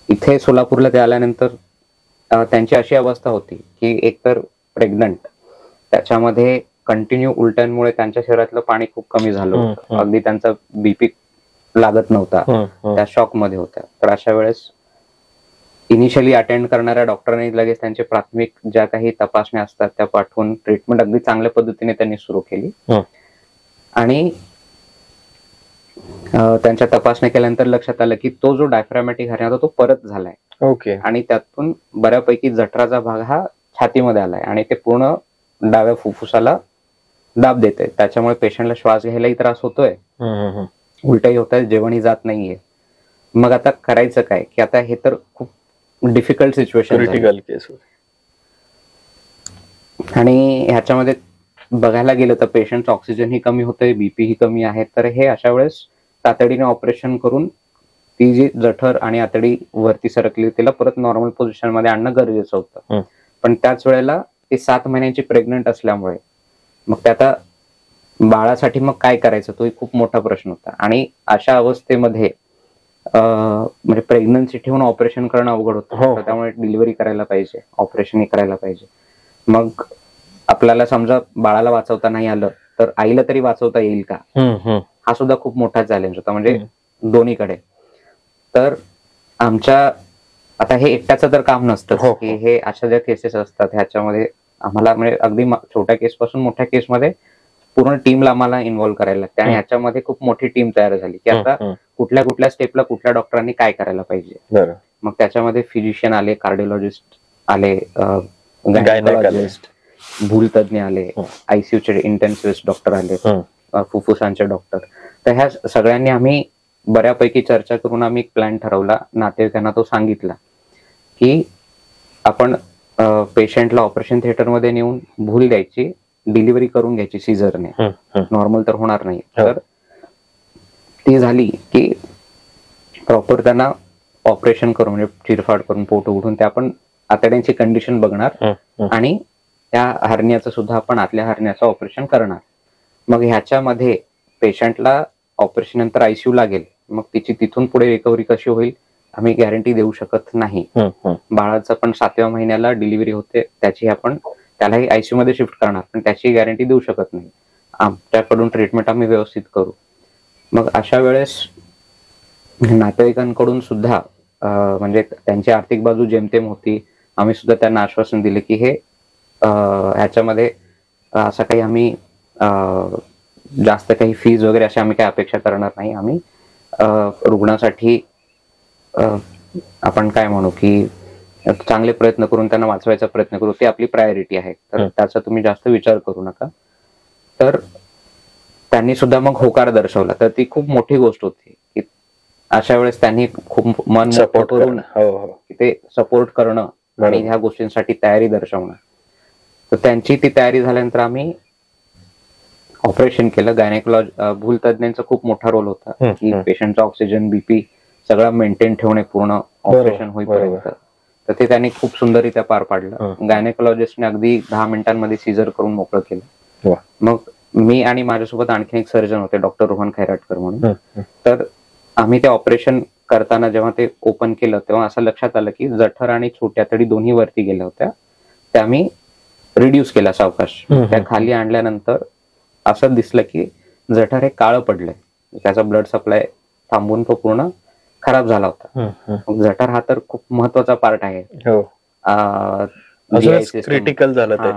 इथे सोलापूरला ते आल्यानंतर त्यांची अशी अवस्था होती की एकतर प्रेग्नंट, त्याच्यामध्ये कंटिन्यू उलट्यांमुळे त्यांच्या शरीरातलं पाणी खूप कमी झालं होतं. अगदी त्यांचा बीपी लागत नव्हता, त्या शॉक मध्ये होत्या. तर अशा वेळेस इनिशियली अटेंड करणाऱ्या डॉक्टरांनी लगेच त्यांचे प्राथमिक ज्या काही तपासण्या असतात त्या पाठवून ट्रीटमेंट अगदी चांगल्या पद्धतीने त्यांनी सुरू केली. आणि त्यांच्या तपासण्या केल्यानंतर लक्षात आलं की तो जो डायफ्रॅग्मॅटिक हार्निया होता तो परत झालाय. ओके. आणि त्यातून बऱ्यापैकी जठराचा भाग हा छातीमध्ये आलाय आणि ते पूर्ण डाव्या फुफ्फुसाला दाब देत आहे. त्याच्यामुळे पेशंटला श्वास घ्यायलाही त्रास होतोय, उलटाही होत आहे, जेवणही जात नाहीये. मग आता करायचं काय की आता हे तर खूप डिफिकल्ट सिच्युएशन, क्रिटिकल केस. आणि ह्याच्यामध्ये बघायला गेलं तर पेशंटचं ऑक्सिजन ही कमी होतंय, बीपी ही कमी आहे. तर हे अशा वेळेस तातडीने ऑपरेशन करून ती जी जठर आणि आतडी वरती सरकली तिला परत नॉर्मल पोझिशन मध्ये आणणं गरजेचं होतं. पण त्याच वेळेला ती 7 महिन्यांची प्रेग्नंट असल्यामुळे मग ते आता बाळासाठी मग काय करायचं तोही खूप मोठा प्रश्न होता. आणि अशा अवस्थेमध्ये म्हणजे प्रेग्नन्सी ठेवून ऑपरेशन करणं अवघड होतं. त्यामुळे डिलिव्हरी करायला पाहिजे, ऑपरेशनही करायला पाहिजे. मग आपल्याला समजा बाळाला वाचवता नाही आलं तर आईला तरी वाचवता येईल का, हा सुद्धा खूप मोठा चॅलेंज होता, म्हणजे दोन्हीकडे. तर आमच्या आता हे एकट्याचं तर काम नसतं की हे अशा ज्या केसेस असतात ह्याच्यामध्ये आम्हाला म्हणजे अगदी छोट्या केस पासून मोठ्या केसमध्ये पूर्ण टीमला आम्हाला इन्व्हॉल्व्ह करायला लागते. आणि ह्याच्यामध्ये खूप मोठी टीम तयार झाली की आता कुठल्या कुठल्या स्टेपला कुठल्या डॉक्टरांनी काय करायला पाहिजे. मग त्याच्यामध्ये फिजिशियन आले, कार्डिओलॉजिस्ट आले, गायनेकोलॉजिस्ट, भूलतज्ञ आले, आयसीयूचे इंटेन्सिव्हिस्ट डॉक्टर आले, फुफ्फुसांचे डॉक्टर. तर ह्या सगळ्यांनी आम्ही बऱ्यापैकी चर्चा करून आम्ही एक प्लॅन ठरवला. नातेवाईकांना तो सांगितला की आपण पेशंटला ऑपरेशन थिएटरमध्ये नेऊन भूल द्यायची, डिलिव्हरी करून घ्यायची सीझरने, नॉर्मल तर होणार नाही. तर ती झाली की प्रॉपर त्यांना ऑपरेशन करून म्हणजे चिरफाड करून पोट उघडून त्या आपण आतड्यांची कंडिशन बघणार आणि त्या हार्नियाचं सुद्धा आपण आतल्या हार्नियाचं ऑपरेशन करणार. मग ह्याच्यामध्ये पेशंटला ऑपरेशन नंतर आयसीयू लागेल, मग तिची तिथून पुढे रिकव्हरी कशी होईल आम्ही गॅरंटी देऊ शकत नाही. बाळाचं पण 7व्या महिन्याला डिलिव्हरी होते, त्याची आपण त्यालाही आयसीयू मध्ये शिफ्ट करणार, पण त्याची गॅरंटी देऊ शकत नाही. आमच्याकडून ट्रीटमेंट आम्ही व्यवस्थित करू. मग अशा वेळेस नातेवाईकांकडून सुद्धा म्हणजे त्यांची आर्थिक बाजू जेमतेम होती. आम्ही सुद्धा त्यांना आश्वासन दिले की हे ह्याच्यामध्ये असं काही आम्ही जास्त काही फीज वगैरे अशा आम्ही काही अपेक्षा करणार नाही. आम्ही रुग्णासाठी आपण काय म्हणू की चांगले प्रयत्न करून त्यांना वाचवायचा प्रयत्न करू, ते आपली प्रायोरिटी आहे. तर त्याचा तुम्ही जास्त विचार करू नका. तर त्यांनी सुद्धा मग होकार दर्शवला. तर ती खूप मोठी गोष्ट होती की अशा वेळेस त्यांनी खूप मन सपोर्ट करून ते सपोर्ट करणं आणि ह्या गोष्टींसाठी तयारी दर्शवणं. तर त्यांची ती तयारी झाल्यानंतर आम्ही ऑपरेशन केलं. भूलतज्ञांचा खूप मोठा रोल होता की पेशंटचा ऑक्सिजन, बीपी सगळं मेंटेन ठेवणे पूर्ण ऑपरेशन होईपर्यंत. तर ते त्यांनी खूप सुंदररित्या पार पाडलं. गायनेकोलॉजिस्टने अगदी 10 मिनिटांमध्ये सीझर करून मोकळं केलं. मग मी आणि माझ्यासोबत आणखी एक सर्जन होते, डॉक्टर रोहन खैराटकर म्हणून. तर आम्ही ते ऑपरेशन करताना जेव्हा ते ओपन केलं तेव्हा असं लक्षात आलं की जठर आणि छोट्या तडी दोन्ही वरती गेल्या होत्या, त्या आम्ही रिड्यूस केल्या सावकाश. त्या खाली आणल्यानंतर असं दिसलं की जठर हे काळं पडलंय, त्याचा ब्लड सप्लाय थांबून तो पूर्ण खराब झाला होता. मग जठर हा तर खूप महत्वाचा पार्ट आहे, क्रिटिकल झालं ते.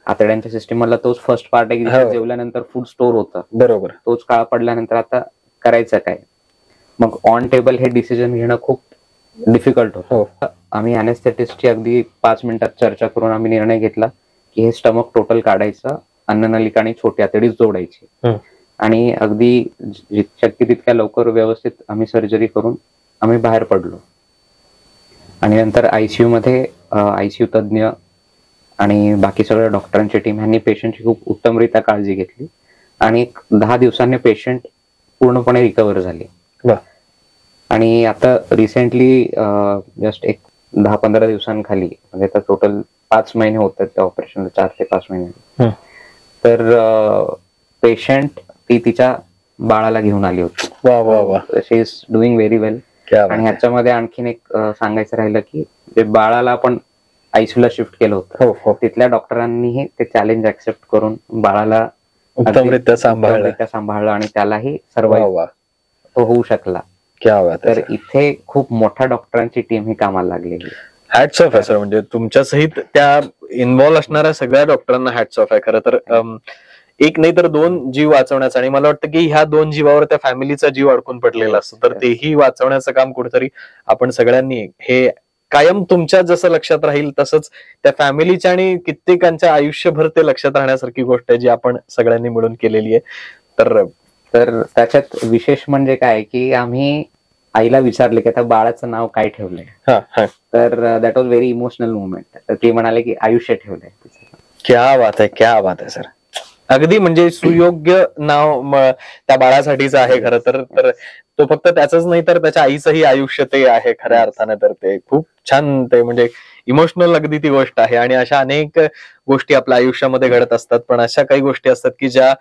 आतड्यांच्या सिस्टीम मधला तोच फर्स्ट पार्ट आहे की जेवल्यानंतर फूड स्टोर होतं. बरोबर. तोच काळा पडल्यानंतर आता करायचं काय. मग ऑन टेबल हे डिसिजन घेणं खूप डिफिकल्ट होतं. आम्ही अनेस्थेटिस्टची अगदी 5 मिनिटात चर्चा करून आम्ही निर्णय घेतला की हे स्टमक टोटल काढायचं, अन्ननलिका आणि छोटी आतडीच जोडायची. आणि अगदी शक्य तितक्या लवकर व्यवस्थित आम्ही सर्जरी करून आम्ही बाहेर पडलो. आणि नंतर आयसीयू मध्ये आयसीयू तज्ञ आणि बाकी सगळ्या डॉक्टरांची टीम ह्यांनी पेशंटची खूप उत्तमरित्या काळजी घेतली आणि 10 दिवसांनी पेशंट पूर्णपणे रिकव्हर झाले. वा. आणि आता रिसेंटली जस्ट एक 10-15 दिवसांखाली, म्हणजे आता टोटल 5 महिने होतात त्या ऑपरेशनला, 4 ते 5 महिने. तर पेशंट ती तिच्या बाळाला घेऊन आली होती. वा वा वा. शी इज डुईंग व्हेरी वेल. आणि ह्याच्यामध्ये आणखीन एक सांगायचं राहिलं की जे बाळाला आपण आयसीयूला शिफ्ट केलं होतं, तिथल्या डॉक्टरांनीही ते चॅलेंज ऍक्सेप्ट करून बाळाला उत्तमरित्या सांभाळलं आणि त्यालाही सर्वाइव्ह तो होऊ शकला. तर इथे खूप मोठ्या डॉक्टरांची टीम ही कामाला लागलेली. हॅट्स ऑफ आहे सर, म्हणजे तुमच्या सहित त्या इन्व्हॉल्व्ह असणाऱ्या सगळ्या डॉक्टरांना हॅट्स ऑफ आहे. खरं तर एक नाही तर 2 जीव वाचवण्याचा, आणि मला वाटतं की ह्या 2 जीवावर त्या फॅमिलीचा जीव अडकून पडलेला असतो, तर तेही वाचवण्याचं काम कुठेतरी आपण सगळ्यांनी, हे कायम तुमच्या जसं लक्षात राहील तसंच त्या फॅमिलीच्या आणि कित्येकांच्या आयुष्यभर ते लक्षात राहण्यासारखी गोष्ट आहे जी आपण सगळ्यांनी मिळून केलेली आहे. तर त्याच्यात विशेष म्हणजे काय की आम्ही आईला विचारले की आता बाळाचं नाव काय ठेवलंय, तर that was very emotional movement. तर ती म्हणाले की आयुष्य ठेवलंय. क्या बात आहे, क्या बात आहे सर. अगदी म्हणजे सुयोग्य नाव त्या बाळासाठीच आहे खरं तर. तो फक्त त्याचंच नाही तर त्याच्या आईचंही आयुष्य ते आहे खऱ्या अर्थाने. तर ते खूप छान, ते म्हणजे इमोशनल अगदी ती गोष्ट आहे. आणि अशा अनेक गोष्टी आपल्या आयुष्यामध्ये घडत असतात, पण अशा काही गोष्टी असतात की ज्या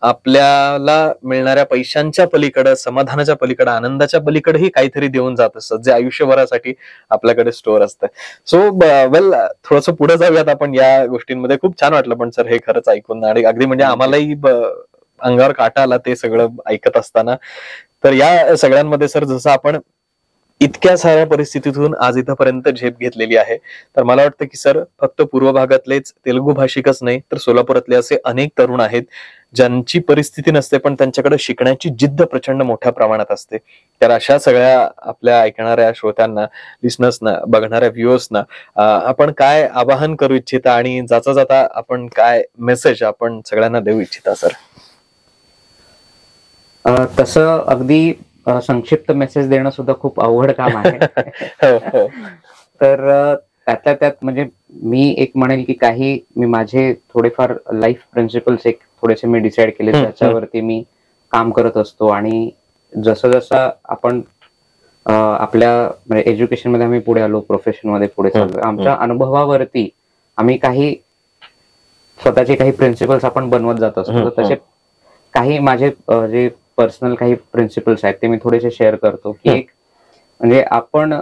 आपल्याला मिळणाऱ्या पैशांच्या पलीकडे, समाधानाच्या पलीकडे, आनंदाच्या पलीकडेही काहीतरी देऊन जात असतात, जे आयुष्यभरासाठी आपल्याकडे स्टोअर असतं. सो वेल, थोडंसं पुढे जाऊयात आपण या गोष्टींमध्ये. खूप छान वाटलं पण सर हे खरंच ऐकून, आणि अगदी म्हणजे आम्हालाही अंगावर काटा आला ते सगळं ऐकत असताना. तर या सगळ्यांमध्ये सर, जसं आपण इतक्या साऱ्या परिस्थितीतून आज इथंपर्यंत झेप घेतलेली आहे, तर मला वाटतं की सर, फक्त पूर्व भागातलेच तेलुगू भाषिकच नाही तर सोलापुरातले असे अनेक तरुण आहेत ज्यांची परिस्थिती नसते पण त्यांच्याकडे शिकण्याची जिद्द प्रचंड मोठ्या प्रमाणात असते. तर अशा सगळ्या आपल्या ऐकणाऱ्या श्रोत्यांना, लिसनर्सना, बघणाऱ्या व्ह्युअर्सना आपण काय आवाहन करू इच्छिता, आणि जाता जाता आपण काय मेसेज आपण सगळ्यांना देऊ इच्छिता सर? तसं अगदी संक्षिप्त मेसेज देणं सुद्धा खूप अवघड काम आहे. तर त्यातल्या त्यात म्हणजे मी एक म्हणेल की मी माझे थोडेफार लाईफ प्रिन्सिपल्स थोडेसे मी डिसाईड केले, त्याच्यावरती मी काम करत असतो. आणि जसं जसं आपण आपल्या म्हणजे एज्युकेशन मध्ये आम्ही पुढे आलो, प्रोफेशन मध्ये पुढे चाललो, आमच्या अनुभवावरती आम्ही स्वतःचे काही प्रिन्सिपल्स आपण बनवत जात असतो. तसे काही माझे जे पर्सनल काही प्रिन्सिपल्स आहेत ते मी थोडेसे शेअर करतो. की एक म्हणजे आपण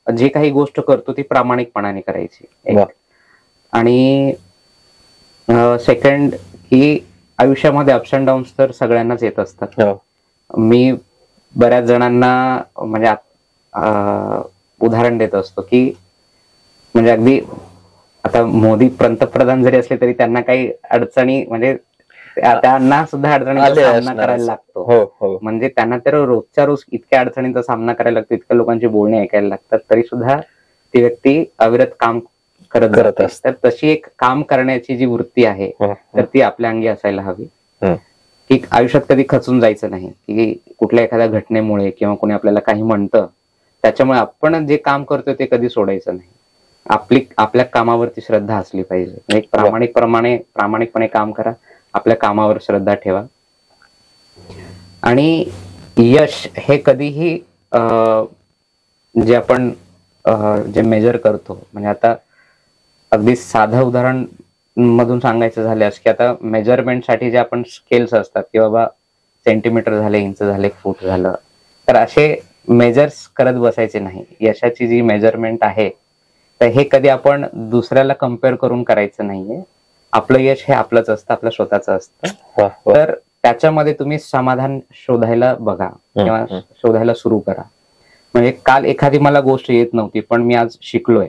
जे काही गोष्ट करतो ती प्रामाणिकपणाने करायची, आणि सेकंड की आयुष्यामध्ये अप्स अँड डाऊन्स तर सगळ्यांनाच येत असतात. मी बऱ्याच जणांना म्हणजे उदाहरण देत असतो की म्हणजे अगदी आता मोदी पंतप्रधान जरी असले तरी त्यांना काही अडचणी, म्हणजे त्यांना सुद्धा अडचणींचा सामना करायला लागतो. म्हणजे त्यांना तर रोजच्या रोज इतक्या अडचणींचा सामना करायला लागतो, इतक्या लोकांची बोलणी ऐकायला लागतात, तरी सुद्धा ती व्यक्ती अविरत काम करत असते. तर तशी एक काम करण्याची जी वृत्ती आहे तर ती आपल्या अंगी असायला हवी. की आयुष्यात कधी खचून जायचं नाही, की कुठल्या एखाद्या घटनेमुळे किंवा कोणी आपल्याला काही म्हणतं त्याच्यामुळे आपण जे काम करतोय ते कधी सोडायचं नाही. आपल्या कामावरती श्रद्धा असली पाहिजे. एक प्रामाणिकपणे काम करा, आपल्या कामावर श्रद्धा ठेवा. आणि यश हे कधीही जे आपण जे मेजर करतो, म्हणजे आता अगदी साधं उदाहरण मधून सांगायचं झाल्यास की आता मेजरमेंटसाठी जे आपण स्केल्स असतात की बाबा सेंटीमीटर झाले, इंच झाले, फूट झालं, तर असे मेजर्स करत बसायचे नाही. यशाची जी मेजरमेंट आहे तर हे कधी आपण दुसऱ्याला कम्पेअर करून करायचं नाहीये. आपलं यश हे आपलंच असतं, आपलं स्वतःचं असतं. तर त्याच्यामध्ये तुम्ही समाधान शोधायला बघा किंवा शोधायला सुरू करा. म्हणजे काल एखादी मला गोष्ट येत नव्हती पण मी आज शिकलोय,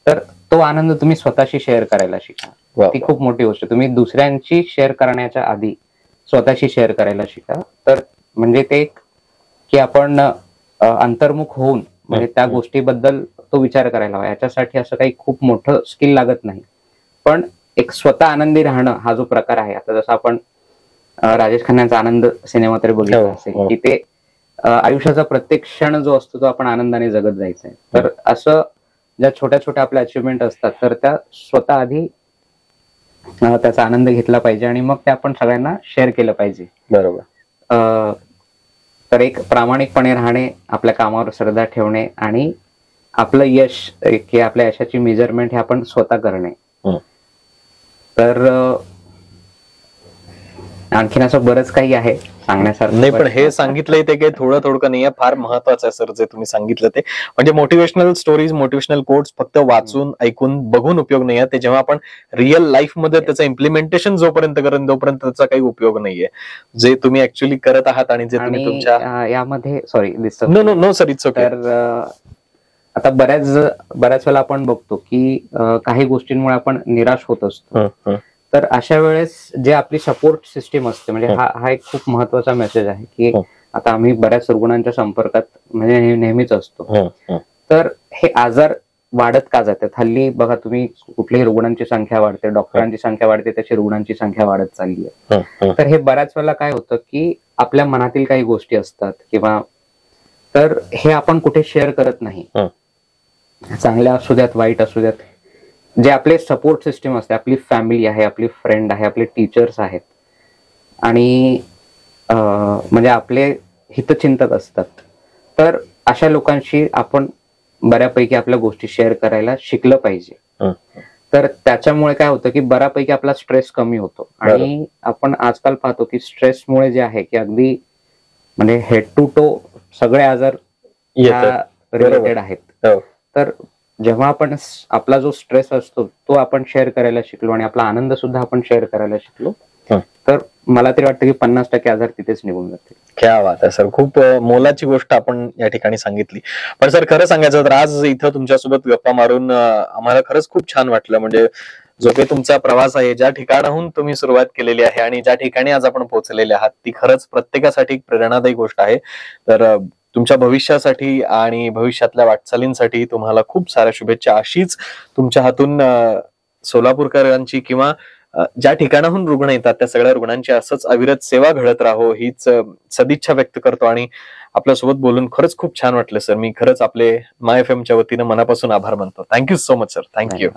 तर तो आनंद तुम्ही स्वतःशी शेअर करायला शिका. ती खूप मोठी गोष्ट. तुम्ही दुसऱ्यांची शेअर करण्याच्या आधी स्वतःशी शेअर करायला शिका. तर म्हणजे ते की आपण अंतर्मुख होऊन म्हणजे त्या गोष्टीबद्दल तो विचार करायला हवा. याच्यासाठी असं काही खूप मोठं स्किल लागत नाही, पण एक स्वतः आनंदी राहणं हा जो प्रकार आहे, आता जसं आपण राजेश खन्नाचा आनंद सिनेमा तरी बघितला असेल की ते आयुष्याचा प्रत्येक क्षण जो असतो तो आपण आनंदाने जगत जायचंय. तर असं ज्या छोट्या छोट्या आपल्या अचिव्हमेंट असतात तर त्या स्वतः आधी त्याचा आनंद घेतला पाहिजे आणि मग ते आपण सगळ्यांना शेअर केलं पाहिजे. बरोबर. तर एक प्रामाणिकपणे राहणे, आपल्या कामावर श्रद्धा ठेवणे आणि आपलं यश की आपल्या यशाची मेजरमेंट हे आपण स्वतः करणे. तर आणखीन असं बरंच काही आहे सांगण्यासारखं. नाही, पण हे सांगितलंय ते काही थोडं थोडं नाहीये, फार महत्वाचं आहे सर जे तुम्ही सांगितलं ते. म्हणजे मोटिवेशनल स्टोरीज, मोटिवेशनल कोट्स फक्त वाचून ऐकून बघून उपयोग नाहीये, ते जेव्हा आपण रिअल लाईफ मध्ये त्याचं इम्प्लिमेंटेशन जोपर्यंत करेन तोपर्यंत त्याचा काही उपयोग नाहीये, जे तुम्ही ऍक्च्युअली करत आहात आणि जे तुम्ही तुमच्या यामध्ये sorry no no no sir it's okay. तर आता बऱ्याच वेळा आपण बघतो की काही गोष्टींमुळे आपण निराश होत असतो. तर अशा वेळेस जे आपली सपोर्ट सिस्टीम असते, म्हणजे हा एक खूप महत्वाचा मेसेज आहे की आता आम्ही बऱ्याच रुग्णांच्या संपर्कात म्हणजे नेहमीच असतो. तर हे आजार वाढत का जातात? हल्ली बघा तुम्ही, कुठल्याही रुग्णांची संख्या वाढते, डॉक्टरांची संख्या वाढते, त्याची रुग्णांची संख्या वाढत चालली आहे. तर हे बऱ्याच वेळेला काय होतं की आपल्या मनातील काही गोष्टी असतात किंवा तर हे आपण कुठे शेअर करत नाही. चांगल्या असू द्यात, वाईट असू द्यात, जे आपले सपोर्ट सिस्टीम असते, आपली फॅमिली आहे, आपली फ्रेंड आहे, आपले टीचर्स आहेत आणि म्हणजे आपले हितचिंतक असतात. तर अशा लोकांशी आपण बऱ्यापैकी आपल्या गोष्टी शेअर करायला शिकलं पाहिजे. तर त्याच्यामुळे काय होतं की बऱ्यापैकी आपला स्ट्रेस कमी होतो. आणि आपण आजकाल पाहतो की स्ट्रेसमुळे जे आहे की अगदी म्हणजे हेड टू टो सगळे आजार रिलेटेड आहेत. तर जेव्हा आपण आपला जो स्ट्रेस असतो तो आपण शेअर करायला शिकलो आणि आपला आनंद सुद्धा आपण शेअर करायला शिकलो, तर मला तरी वाटतं की 50% आजार तिथेच निघून जातील. क्या बात आहे सर, खूप मोलाची गोष्ट आपण या ठिकाणी सांगितली. पण सर खरं सांगायचं तर आज इथं तुमच्यासोबत गप्पा मारून आम्हाला खरंच खूप छान वाटलं. म्हणजे जो काही तुमचा प्रवास आहे, ज्या ठिकाणाहून तुम्ही सुरुवात केलेली आहे आणि ज्या ठिकाणी आज आपण पोहोचलेले आहात, ती खरंच प्रत्येकासाठी एक प्रेरणादायी गोष्ट आहे. तर तुमच्या भविष्यासाठी आणि भविष्यातल्या वाटचालींसाठी तुम्हाला खूप साऱ्या शुभेच्छा. अशीच तुमच्या हातून सोलापूरकरांची किंवा ज्या ठिकाणाहून रुग्ण येतात त्या सगळ्या रुग्णांची असंच अविरत सेवा घडत राहो हीच सदिच्छा व्यक्त करतो. आणि आपल्यासोबत बोलून खरंच खूप छान वाटलं सर. मी खरंच आपले माय FM च्या वतीनं मनापासून आभार मानतो. Thank you so much sir. Thank you.